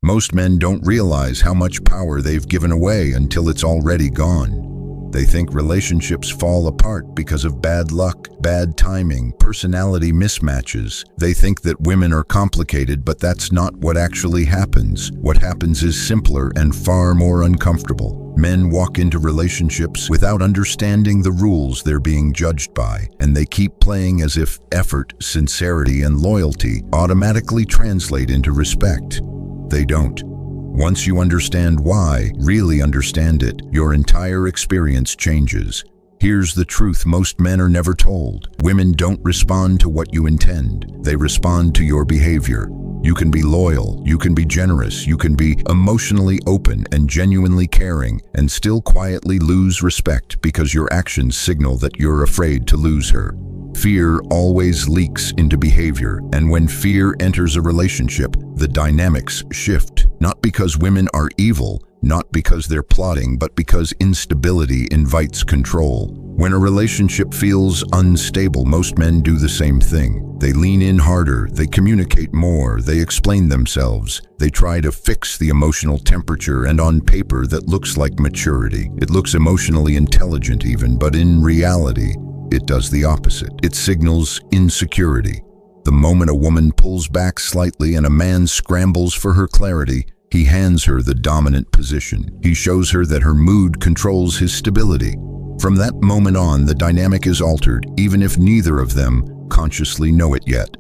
Most men don't realize how much power they've given away until it's already gone. They think relationships fall apart because of bad luck, bad timing, personality mismatches. They think that women are complicated, but that's not what actually happens. What happens is simpler and far more uncomfortable. Men walk into relationships without understanding the rules they're being judged by, and they keep playing as if effort, sincerity, and loyalty automatically translate into respect. They don't. Once you understand why, really understand it, your entire experience changes. Here's the truth most men are never told. Women don't respond to what you intend. They respond to your behavior. You can be loyal, you can be generous, you can be emotionally open and genuinely caring, and still quietly lose respect because your actions signal that you're afraid to lose her. Fear always leaks into behavior, and when fear enters a relationship, the dynamics shift. Not because women are evil, not because they're plotting, but because instability invites control. When a relationship feels unstable, most men do the same thing. They lean in harder, they communicate more, they explain themselves. They try to fix the emotional temperature, and on paper that looks like maturity. It looks emotionally intelligent even, but in reality, it does the opposite. It signals insecurity. The moment a woman pulls back slightly and a man scrambles for her clarity, he hands her the dominant position. He shows her that her mood controls his stability. From that moment on, the dynamic is altered, even if neither of them consciously know it yet.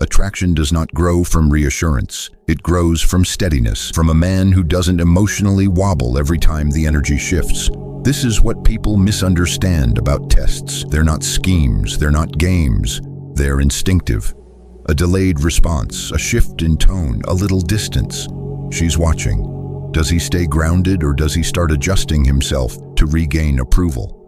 Attraction does not grow from reassurance. It grows from steadiness, from a man who doesn't emotionally wobble every time the energy shifts. This is what people misunderstand about tests. They're not schemes, they're not games, they're instinctive. A delayed response, a shift in tone, a little distance. She's watching. Does he stay grounded, or does he start adjusting himself to regain approval?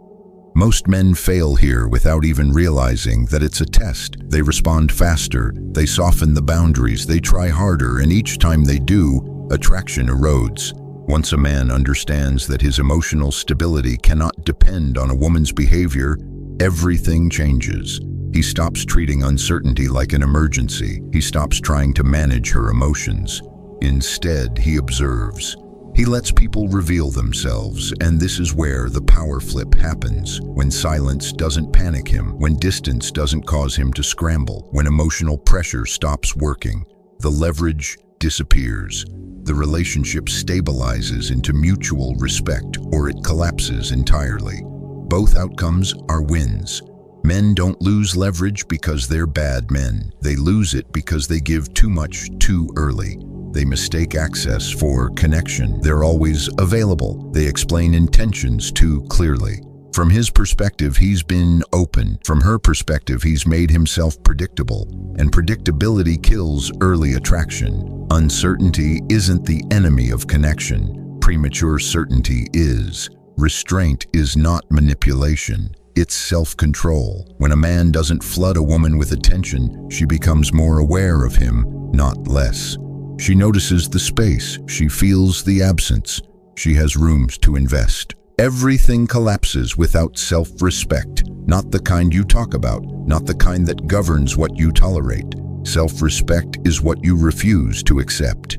Most men fail here without even realizing that it's a test. They respond faster, they soften the boundaries, they try harder, and each time they do, attraction erodes. Once a man understands that his emotional stability cannot depend on a woman's behavior, everything changes. He stops treating uncertainty like an emergency. He stops trying to manage her emotions. Instead, he observes. He lets people reveal themselves, and this is where the power flip happens. When silence doesn't panic him, when distance doesn't cause him to scramble, when emotional pressure stops working, the leverage disappears. The relationship stabilizes into mutual respect, or it collapses entirely. Both outcomes are wins. Men don't lose leverage because they're bad men. They lose it because they give too much too early. They mistake access for connection. They're always available. They explain intentions too clearly. From his perspective, he's been open. From her perspective, he's made himself predictable. And predictability kills early attraction. Uncertainty isn't the enemy of connection. Premature certainty is. Restraint is not manipulation. It's self-control. When a man doesn't flood a woman with attention, she becomes more aware of him, not less. She notices the space. She feels the absence. She has rooms to invest. Everything collapses without self-respect. Not the kind you talk about, not the kind that governs what you tolerate. Self-respect is what you refuse to accept.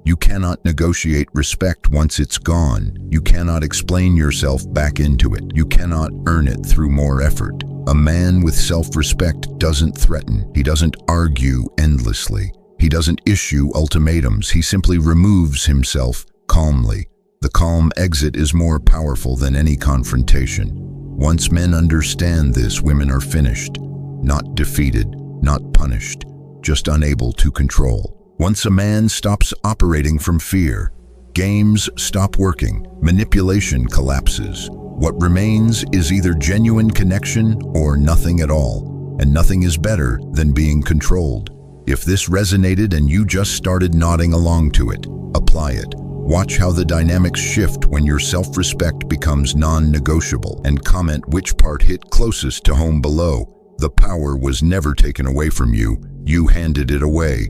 You cannot negotiate respect once it's gone. You cannot explain yourself back into it. You cannot earn it through more effort. A man with self-respect doesn't threaten. He doesn't argue endlessly. He doesn't issue ultimatums. He simply removes himself calmly. The calm exit is more powerful than any confrontation. Once men understand this, women are finished. Not defeated, not punished, just unable to control. Once a man stops operating from fear, games stop working, manipulation collapses. What remains is either genuine connection or nothing at all, and nothing is better than being controlled. If this resonated and you just started nodding along to it, apply it. Watch how the dynamics shift when your self-respect becomes non-negotiable, and comment which part hit closest to home below. The power was never taken away from you. You handed it away.